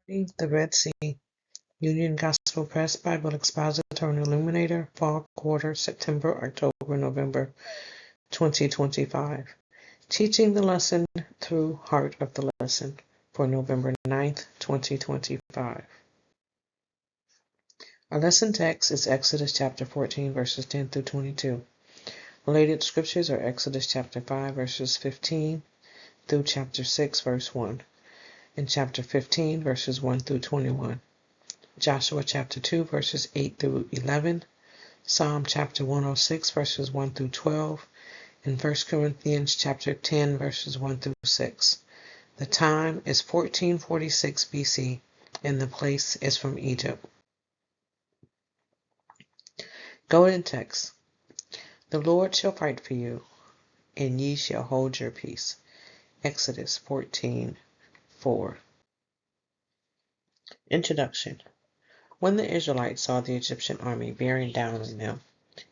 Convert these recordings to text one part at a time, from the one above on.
The Red Sea, Union Gospel Press, Bible Expositor and Illuminator, Fall Quarter, September, October, November 2025. Teaching the lesson through Heart of the Lesson for November 9th, 2025. Our lesson text is Exodus chapter 14, verses 10 through 22. Related scriptures are Exodus chapter 5, verses 15 through chapter 6, verse 1, and chapter 15, verses 1 through 21. Joshua chapter 2, verses 8 through 11, Psalm chapter 106, verses 1 through 12, and 1 Corinthians chapter 10, verses 1 through 6. The time is 1446 BC, and the place is from Egypt. Golden text. The Lord shall fight for you, and ye shall hold your peace. Exodus 14:4. Introduction. When the Israelites saw the Egyptian army bearing down on them,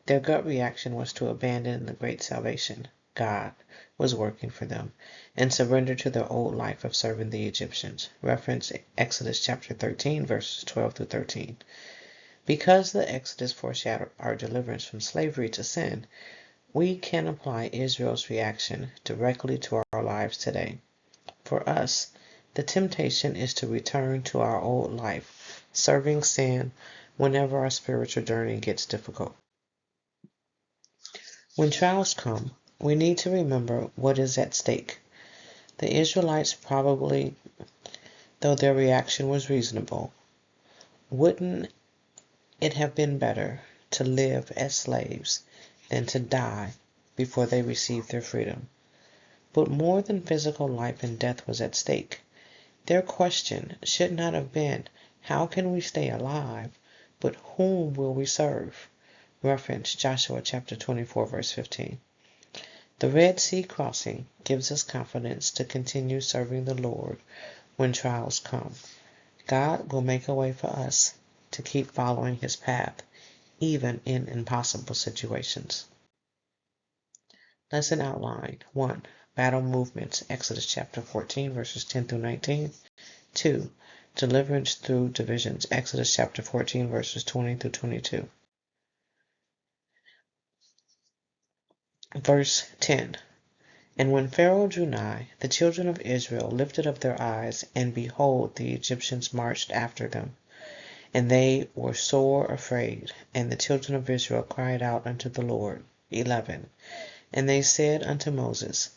their gut reaction was to abandon the great salvation God was working for them and surrender to their old life of serving the Egyptians. Reference Exodus chapter 13, verses 12 through 13. Because the Exodus foreshadowed our deliverance from slavery to sin, we can apply Israel's reaction directly to our lives today. For us, the temptation is to return to our old life, serving sin whenever our spiritual journey gets difficult. When trials come, we need to remember what is at stake. The Israelites probably, though their reaction was reasonable, wouldn't it have been better to live as slaves than to die before they received their freedom? But more than physical life and death was at stake. Their question should not have been, how can we stay alive, but whom will we serve? Reference Joshua chapter 24, verse 15. The Red Sea crossing gives us confidence to continue serving the Lord when trials come. God will make a way for us to keep following His path, even in impossible situations. Lesson outline. 1. Battle movements, Exodus chapter 14, verses 10 through 19. 2. Deliverance through divisions, Exodus chapter 14, verses 20 through 22. Verse 10. And when Pharaoh drew nigh, the children of Israel lifted up their eyes, and behold, the Egyptians marched after them. And they were sore afraid, and the children of Israel cried out unto the Lord. 11. And they said unto Moses,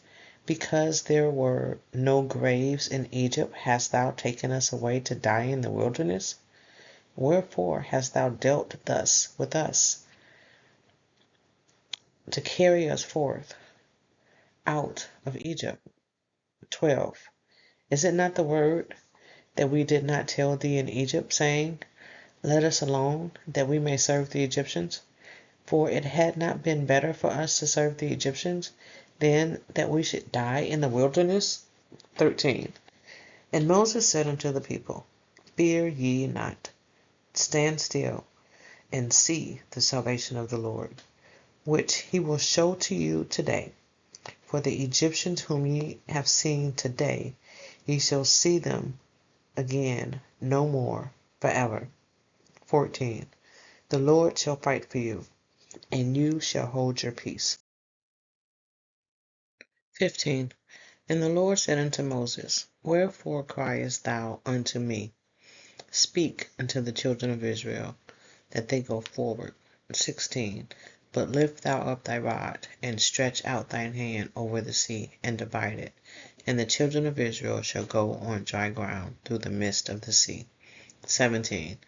Because there were no graves in Egypt, hast thou taken us away to die in the wilderness? Wherefore hast thou dealt thus with us, to carry us forth out of Egypt? 12. Is it not the word that we did not tell thee in Egypt, saying, Let us alone, that we may serve the Egyptians? For it had not been better for us to serve the Egyptians than that we should die in the wilderness? 13. And Moses said unto the people, Fear ye not, stand still, and see the salvation of the Lord, which he will show to you today. For the Egyptians whom ye have seen today, ye shall see them again no more forever. 14. The Lord shall fight for you, and you shall hold your peace. 15. And the Lord said unto Moses, Wherefore criest thou unto me? Speak unto the children of Israel, that they go forward. 16. But lift thou up thy rod, and stretch out thine hand over the sea, and divide it. And the children of Israel shall go on dry ground through the midst of the sea. 17.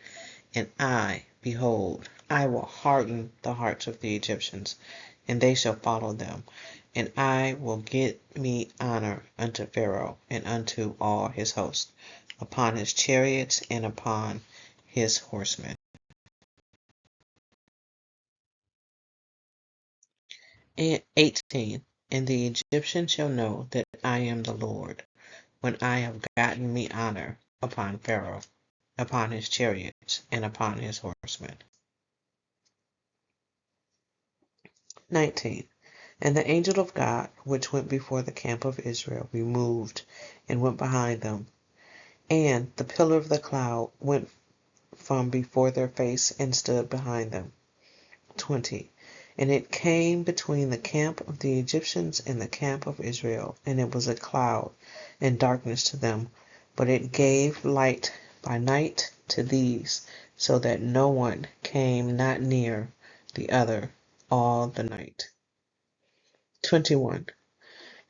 And I, behold, I will harden the hearts of the Egyptians, and they shall follow them. And I will get me honor unto Pharaoh, and unto all his host, upon his chariots, and upon his horsemen. 18. And the Egyptians shall know that I am the Lord, when I have gotten me honor upon Pharaoh, upon his chariots, and upon his horsemen. 19. And the angel of God, which went before the camp of Israel, removed, and went behind them, And the pillar of the cloud went from before their face and stood behind them. 20. And it came between the camp of the Egyptians and the camp of Israel, and it was a cloud and darkness to them, but it gave light by night to these, so that no one came not near the other all the night. 21.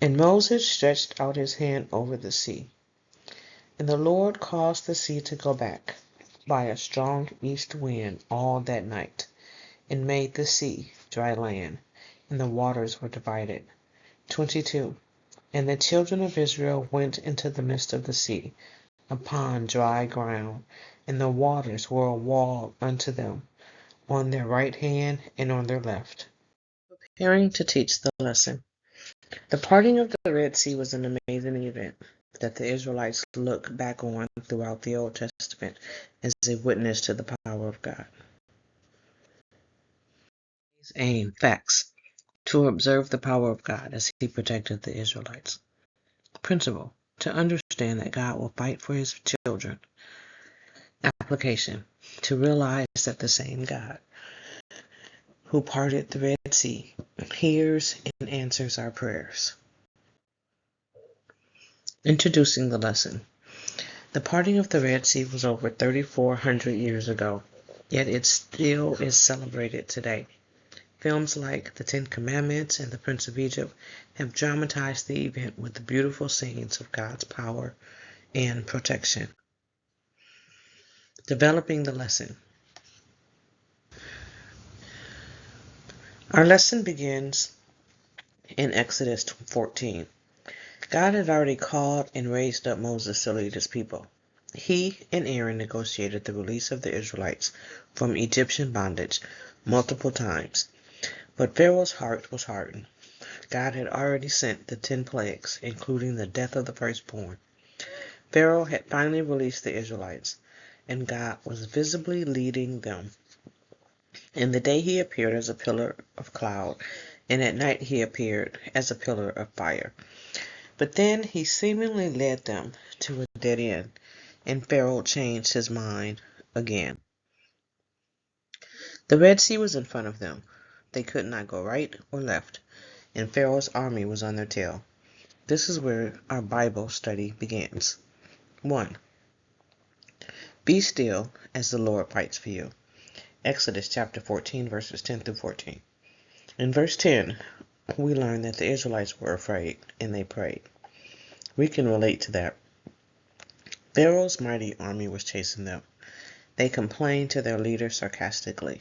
And Moses stretched out his hand over the sea, and the Lord caused the sea to go back by a strong east wind all that night, and made the sea dry land, and the waters were divided. 22. And the children of Israel went into the midst of the sea, upon dry ground, and the waters were a wall unto them, on their right hand and on their left. Preparing to teach the lesson. The parting of the Red Sea was an amazing event that the Israelites look back on throughout the Old Testament as a witness to the power of God. His aim, facts, to observe the power of God as he protected the Israelites. Principle, to understand that God will fight for his children. Application, to realize that the same God who parted the Red Sea hears and answers our prayers. Introducing the lesson. The parting of the Red Sea was over 3,400 years ago, yet it still is celebrated today. Films like The Ten Commandments and The Prince of Egypt have dramatized the event with the beautiful scenes of God's power and protection. Developing the lesson. Our lesson begins in Exodus 14. God had already called and raised up Moses to lead his people. He and Aaron negotiated the release of the Israelites from Egyptian bondage multiple times, but Pharaoh's heart was hardened. God had already sent the 10 plagues, including the death of the firstborn. Pharaoh had finally released the Israelites, and God was visibly leading them. In the day he appeared as a pillar of cloud, and at night he appeared as a pillar of fire. But then he seemingly led them to a dead end, and Pharaoh changed his mind again. The Red Sea was in front of them. They could not go right or left, and Pharaoh's army was on their tail. This is where our Bible study begins. 1. Be still as the Lord fights for you. Exodus chapter 14, verses 10 through 14. In verse 10, we learn that the Israelites were afraid, and they prayed. We can relate to that. Pharaoh's mighty army was chasing them. They complained to their leader sarcastically.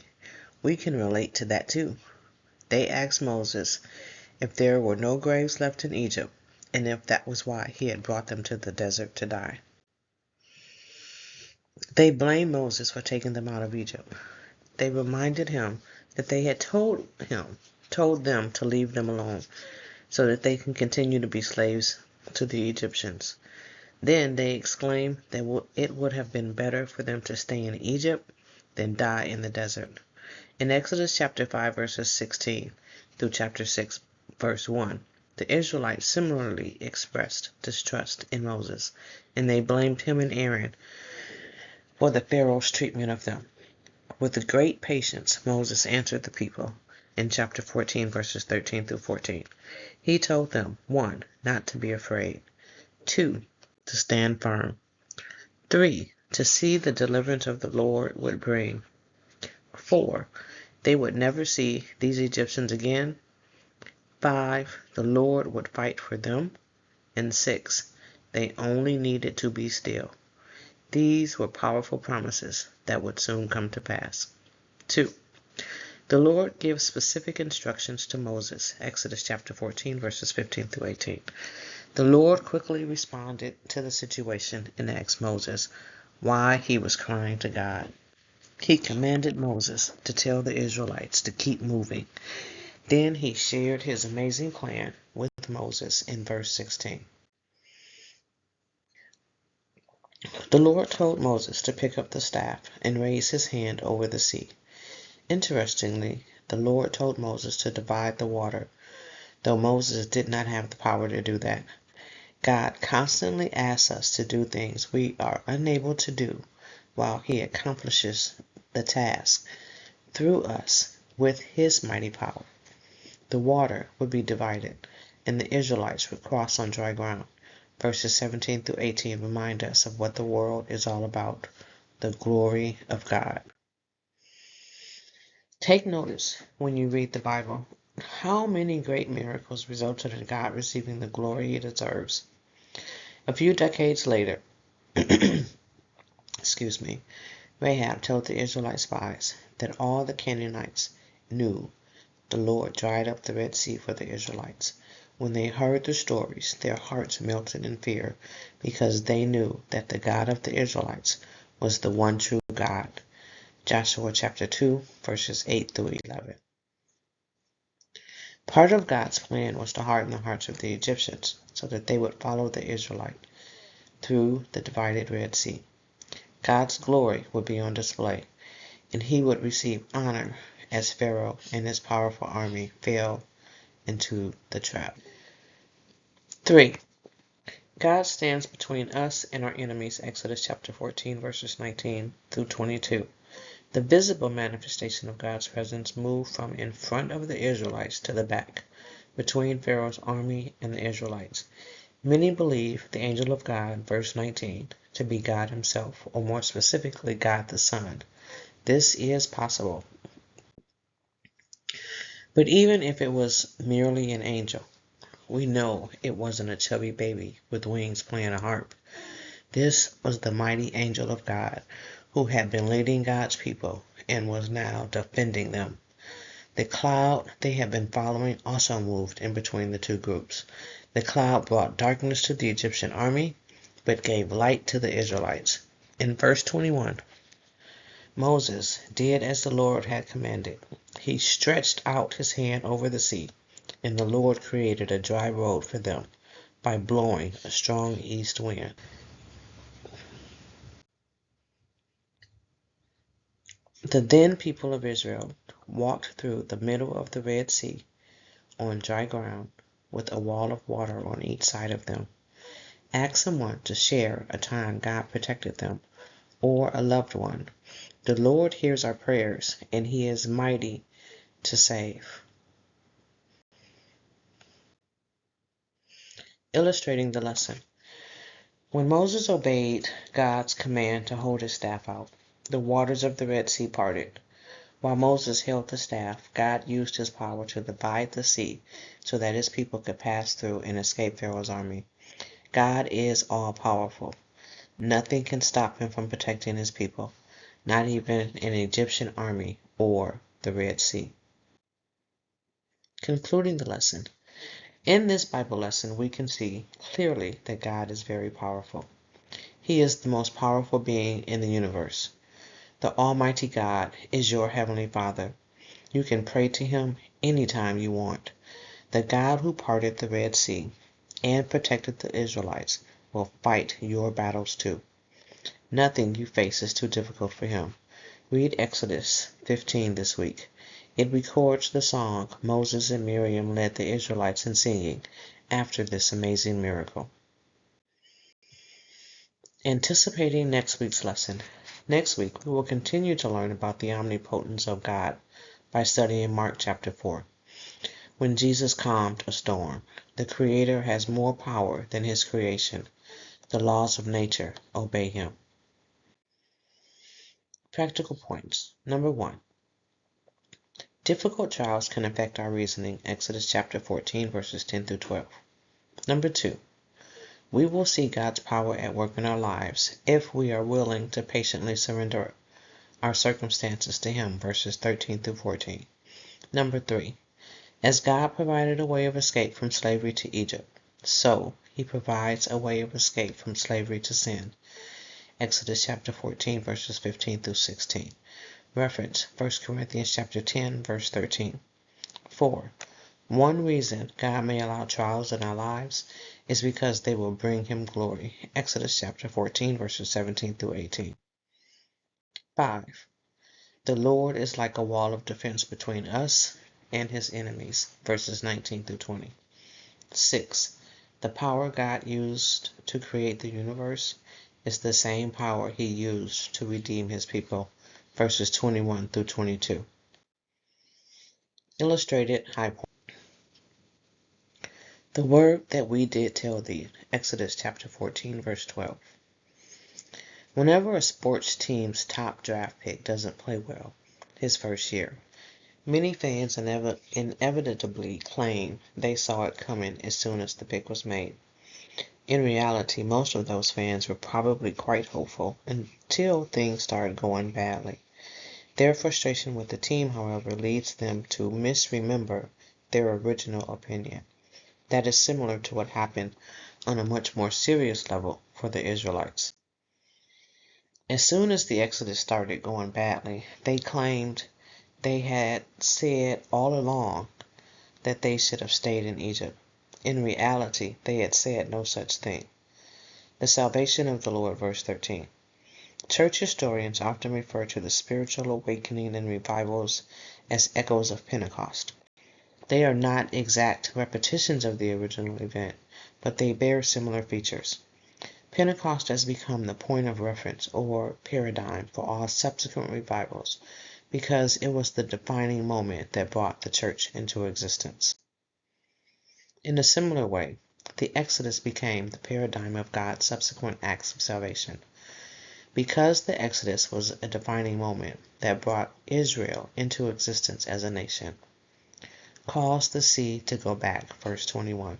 We can relate to that too. They asked Moses if there were no graves left in Egypt, and if that was why he had brought them to the desert to die. They blamed Moses for taking them out of Egypt. They reminded him that they had told them to leave them alone so that they can continue to be slaves to the Egyptians. Then they exclaimed that it would have been better for them to stay in Egypt than die in the desert. In Exodus chapter 5, verses 16 through chapter 6, verse 1, the Israelites similarly expressed distrust in Moses, and they blamed him and Aaron for the Pharaoh's treatment of them. With great patience, Moses answered the people in chapter 14, verses 13 through 14. He told them, 1, not to be afraid, 2, to stand firm, 3, to see the deliverance of the Lord would bring, 4, they would never see these Egyptians again, 5, the Lord would fight for them, and 6, they only needed to be still. These were powerful promises that would soon come to pass. 2. The Lord gives specific instructions to Moses, Exodus chapter 14, verses 15 through 18. The Lord quickly responded to the situation and asked Moses why he was crying to God. He commanded Moses to tell the Israelites to keep moving. Then he shared his amazing plan with Moses in verse 16. The Lord told Moses to pick up the staff and raise his hand over the sea. Interestingly, the Lord told Moses to divide the water, though Moses did not have the power to do that. God constantly asks us to do things we are unable to do while He accomplishes the task through us with His mighty power. The water would be divided, and the Israelites would cross on dry ground. Verses 17 through 18 remind us of what the world is all about, the glory of God. Take notice when you read the Bible how many great miracles resulted in God receiving the glory He deserves. A few decades later, Rahab told the Israelite spies that all the Canaanites knew the Lord dried up the Red Sea for the Israelites. When they heard the stories, their hearts melted in fear because they knew that the God of the Israelites was the one true God. Joshua chapter 2, verses 8 through 11. Part of God's plan was to harden the hearts of the Egyptians so that they would follow the Israelite through the divided Red Sea. God's glory would be on display, and he would receive honor as Pharaoh and his powerful army fell into the trap. 3. God stands between us and our enemies, Exodus chapter 14, verses 19 through 22. The visible manifestation of God's presence moved from in front of the Israelites to the back, between Pharaoh's army and the Israelites. Many believe the angel of God, verse 19, to be God himself, or more specifically, God the Son. This is possible. But even if it was merely an angel, we know it wasn't a chubby baby with wings playing a harp. This was the mighty angel of God who had been leading God's people and was now defending them. The cloud they had been following also moved in between the two groups. The cloud brought darkness to the Egyptian army, but gave light to the Israelites. In verse 21, Moses did as the Lord had commanded. He stretched out his hand over the sea, and the Lord created a dry road for them by blowing a strong east wind. The then people of Israel walked through the middle of the Red Sea on dry ground with a wall of water on each side of them. Ask someone to share a time God protected them, or a loved one. The Lord hears our prayers, and he is mighty to save. Illustrating the lesson. When Moses obeyed God's command to hold his staff out, the waters of the Red Sea parted. While Moses held the staff, God used his power to divide the sea so that his people could pass through and escape Pharaoh's army. God is all-powerful. Nothing can stop him from protecting his people, not even an Egyptian army or the Red Sea. Concluding the lesson. In this Bible lesson, we can see clearly that God is very powerful. He is the most powerful being in the universe. The Almighty God is your Heavenly Father. You can pray to Him anytime you want. The God who parted the Red Sea and protected the Israelites will fight your battles too. Nothing you face is too difficult for Him. Read Exodus 15 this week. It records the song Moses and Miriam led the Israelites in singing after this amazing miracle. Anticipating next week's lesson. Next week, we will continue to learn about the omnipotence of God by studying Mark chapter 4. When Jesus calmed a storm, the Creator has more power than His creation. The laws of nature obey Him. Practical points. Number 1. Difficult trials can affect our reasoning. Exodus chapter 14, verses 10 through 12. Number 2. We will see God's power at work in our lives if we are willing to patiently surrender our circumstances to Him, verses 13 through 14. Number 3. As God provided a way of escape from slavery to Egypt, so He provides a way of escape from slavery to sin. Exodus chapter 14, verses 15 through 16. Reference 1 Corinthians chapter 10, verse 13. 4. One reason God may allow trials in our lives is because they will bring Him glory. Exodus chapter 14, verses 17 through 18. 5. The Lord is like a wall of defense between us and His enemies. Verses 19 through 20. 6. The power God used to create the universe is the same power he used to redeem his people. Verses 21 through 22. Illustrated high point. The word that we did tell thee. Exodus chapter 14, verse 12. Whenever a sports team's top draft pick doesn't play well his first year, many fans inevitably claim they saw it coming as soon as the pick was made. In reality, most of those fans were probably quite hopeful until things started going badly. Their frustration with the team, however, leads them to misremember their original opinion. That is similar to what happened on a much more serious level for the Israelites. As soon as the Exodus started going badly, they claimed they had said all along that they should have stayed in Egypt. In reality, they had said no such thing. The salvation of the Lord, verse 13. Church historians often refer to the spiritual awakening and revivals as echoes of Pentecost. They are not exact repetitions of the original event, but they bear similar features. Pentecost has become the point of reference or paradigm for all subsequent revivals because it was the defining moment that brought the church into existence. In a similar way, the Exodus became the paradigm of God's subsequent acts of salvation. Because the Exodus was a defining moment that brought Israel into existence as a nation, caused the sea to go back, verse 21.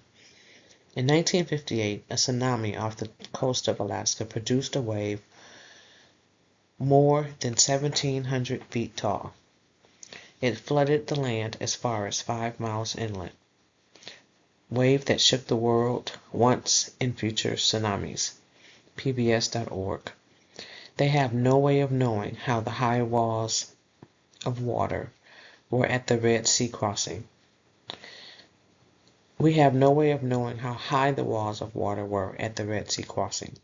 In 1958, a tsunami off the coast of Alaska produced a wave more than 1,700 feet tall. It flooded the land as far as 5 miles inland. Wave that shook the world once in future tsunamis. PBS.org. They have no way of knowing how the high walls of water were at the Red Sea crossing. We have no way of knowing how high the walls of water were at the Red Sea crossing,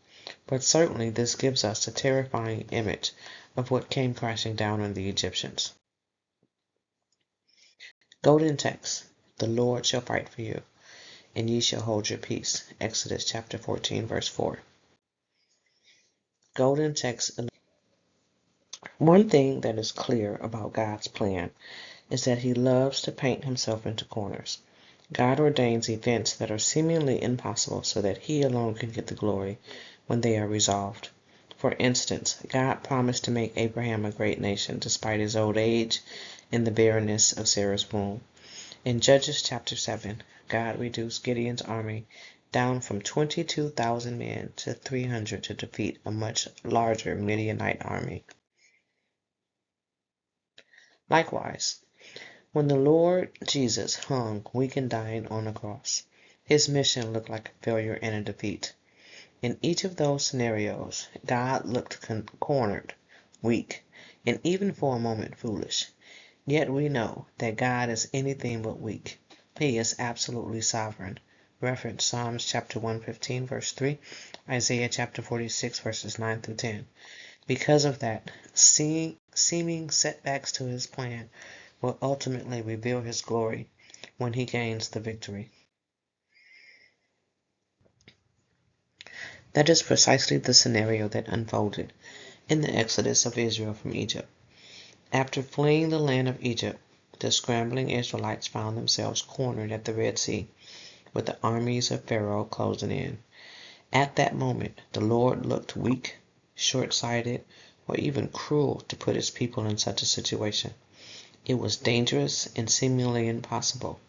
but certainly this gives us a terrifying image of what came crashing down on the Egyptians. Golden text, the Lord shall fight for you, and ye shall hold your peace. Exodus chapter 14, verse 4. Golden text. One thing that is clear about God's plan is that he loves to paint himself into corners. God ordains events that are seemingly impossible so that he alone can get the glory when they are resolved. For instance, God promised to make Abraham a great nation despite his old age and the barrenness of Sarah's womb. In Judges chapter 7, God reduced Gideon's army down from 22,000 men to 300 to defeat a much larger Midianite army. Likewise, when the Lord Jesus hung weak and dying on the cross, his mission looked like a failure and a defeat. In each of those scenarios, God looked cornered, weak, and even for a moment foolish. Yet we know that God is anything but weak. He is absolutely sovereign. Reference Psalms chapter 115, verse 3, Isaiah chapter 46, verses 9 through 10. Because of that, seeming setbacks to his plan will ultimately reveal his glory when he gains the victory. That is precisely the scenario that unfolded in the exodus of Israel from Egypt. After fleeing the land of Egypt, the scrambling Israelites found themselves cornered at the Red Sea, with the armies of Pharaoh closing in. At that moment, the Lord looked weak, short-sighted, or even cruel to put his people in such a situation. It was dangerous and seemingly impossible.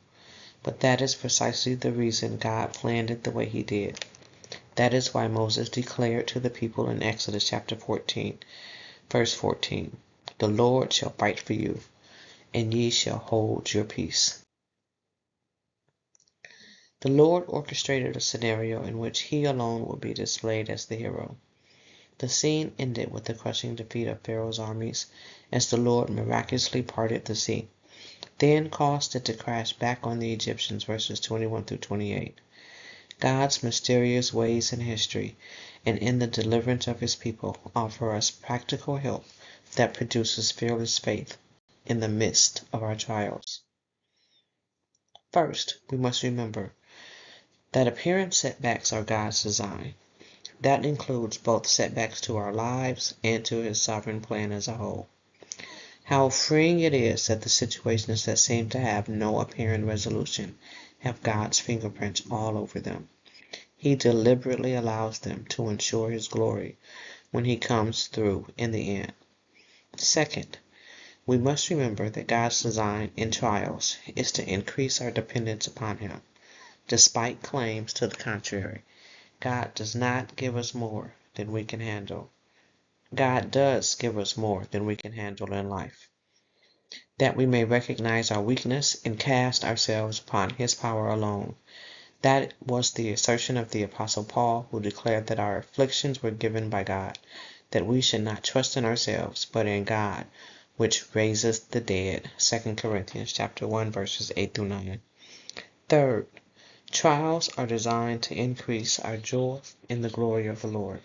But that is precisely the reason God planned it the way he did. That is why Moses declared to the people in Exodus chapter 14, verse 14, "The Lord shall fight for you, and ye shall hold your peace." The Lord orchestrated a scenario in which he alone would be displayed as the hero. The scene ended with the crushing defeat of Pharaoh's armies as the Lord miraculously parted the sea, then caused it to crash back on the Egyptians, verses 21 through 28. God's mysterious ways in history and in the deliverance of his people offer us practical help that produces fearless faith in the midst of our trials. First, we must remember That apparent setbacks are God's design. That includes both setbacks to our lives and to His sovereign plan as a whole. How freeing it is that the situations that seem to have no apparent resolution have God's fingerprints all over them. He deliberately allows them to ensure His glory when He comes through in the end. Second, we must remember that God's design in trials is to increase our dependence upon Him. Despite claims to the contrary, God does not give us more than we can handle. God does give us more than we can handle in life, that we may recognize our weakness and cast ourselves upon His power alone. That was the assertion of the Apostle Paul, who declared that our afflictions were given by God, that we should not trust in ourselves, but in God, which raises the dead. 2 Corinthians chapter 1, verses 8 through 9. Third, trials are designed to increase our joy in the glory of the Lord.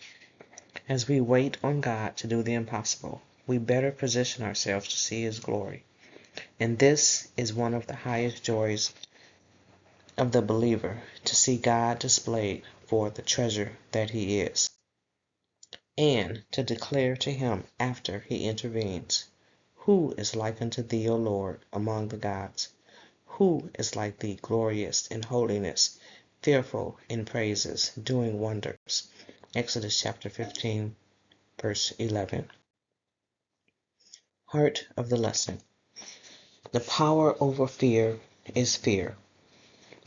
As we wait on God to do the impossible, we better position ourselves to see His glory. And this is one of the highest joys of the believer, to see God displayed for the treasure that He is, and to declare to Him after He intervenes, "Who is like unto Thee, O Lord, among the gods? Who is like Thee, glorious in holiness, fearful in praises, doing wonders?" Exodus chapter 15, verse 11. Heart of the lesson. The power over fear is fear.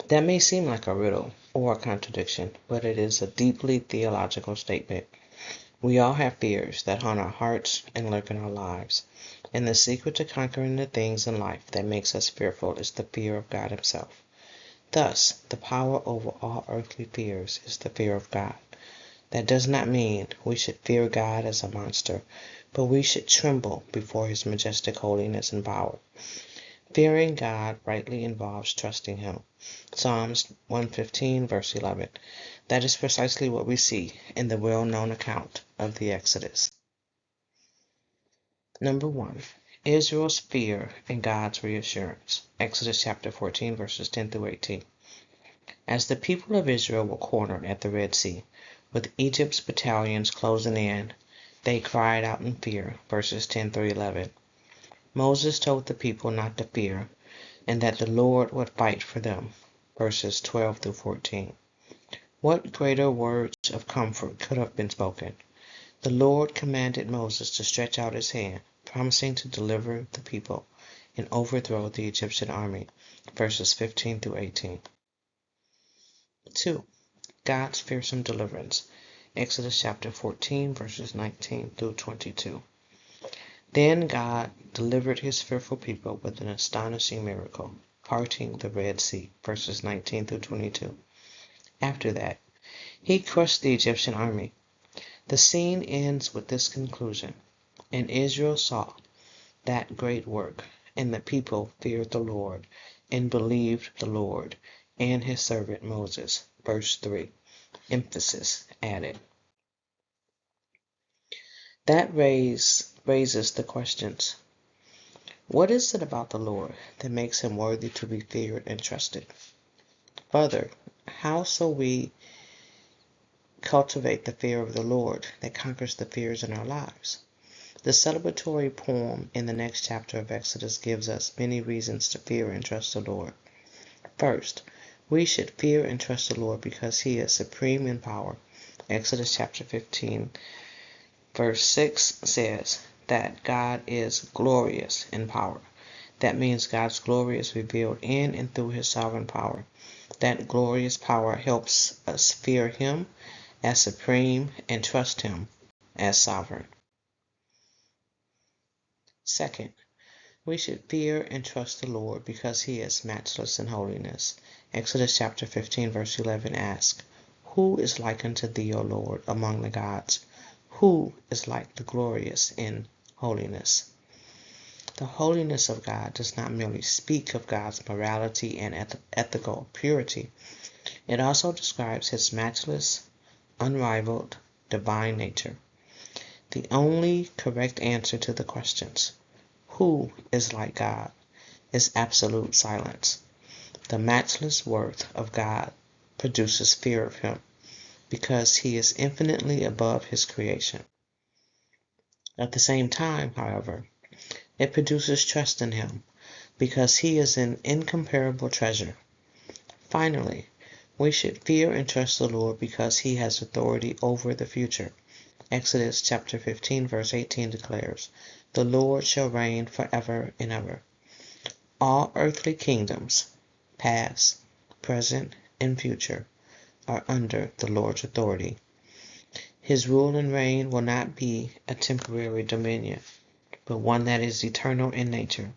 That may seem like a riddle or a contradiction, but it is a deeply theological statement. We all have fears that haunt our hearts and lurk in our lives. And the secret to conquering the things in life that makes us fearful is the fear of God Himself. Thus, the power over all earthly fears is the fear of God. That does not mean we should fear God as a monster, but we should tremble before His majestic holiness and power. Fearing God rightly involves trusting Him. Psalms 115, verse 11. That is precisely what we see in the well-known account of the Exodus. Number 1. Israel's fear and God's reassurance. Exodus chapter 14, verses 10 through 18. As the people of Israel were cornered at the Red Sea, with Egypt's battalions closing in, they cried out in fear. Verses 10 through 11. Moses told the people not to fear, and that the Lord would fight for them. Verses 12 through 14. What greater words of comfort could have been spoken? The Lord commanded Moses to stretch out his hand, promising to deliver the people and overthrow the Egyptian army. Verses 15 through 18. 2. God's fearsome deliverance. Exodus chapter 14, verses 19 through 22. Then God delivered His fearful people with an astonishing miracle, parting the Red Sea. Verses 19 through 22. After that, He crushed the Egyptian army. The scene ends with this conclusion: "And Israel saw that great work, and the people feared the Lord, and believed the Lord and His servant Moses." Verse 3. Emphasis added. That raises the questions. What is it about the Lord that makes Him worthy to be feared and trusted? Further, how shall we cultivate the fear of the Lord that conquers the fears in our lives? The celebratory poem in the next chapter of Exodus gives us many reasons to fear and trust the Lord. First, we should fear and trust the Lord because He is supreme in power. Exodus chapter 15, verse 6 says that God is glorious in power. That means God's glory is revealed in and through His sovereign power. That glorious power helps us fear Him as supreme and trust Him as sovereign. Second, we should fear and trust the Lord because He is matchless in holiness. Exodus chapter 15, verse 11 asks, "Who is like unto Thee, O Lord, among the gods? Who is like the glorious in holiness?" The holiness of God does not merely speak of God's morality and ethical purity. It also describes His matchless, unrivaled, divine nature. The only correct answer to the questions, "Who is like God?" is absolute silence. The matchless worth of God produces fear of him, because he is infinitely above his creation. At the same time, however, it produces trust in him, because he is an incomparable treasure. Finally, we should fear and trust the Lord because he has authority over the future. Exodus chapter 15 verse 18 declares, "The Lord shall reign forever and ever." All earthly kingdoms, past, present, and future, are under the Lord's authority. His rule and reign will not be a temporary dominion, but one that is eternal in nature.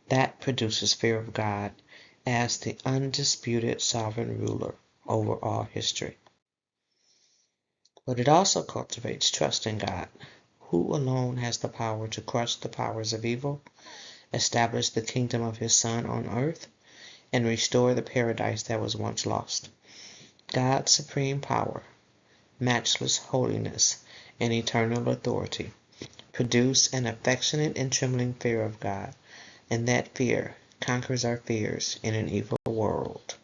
That produces fear of God as the undisputed sovereign ruler over all history. But it also cultivates trust in God, who alone has the power to crush the powers of evil, establish the kingdom of his Son on earth, and restore the paradise that was once lost. God's supreme power, matchless holiness, and eternal authority produce an affectionate and trembling fear of God, and that fear conquers our fears in an evil world.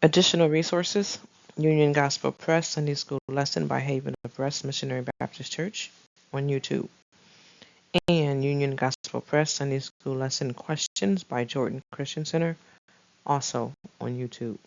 Additional resources: Union Gospel Press Sunday School Lesson by Haven of Rest Missionary Baptist Church on YouTube, and Union Gospel Press Sunday School Lesson Questions by Jordan Christian Center, also on YouTube.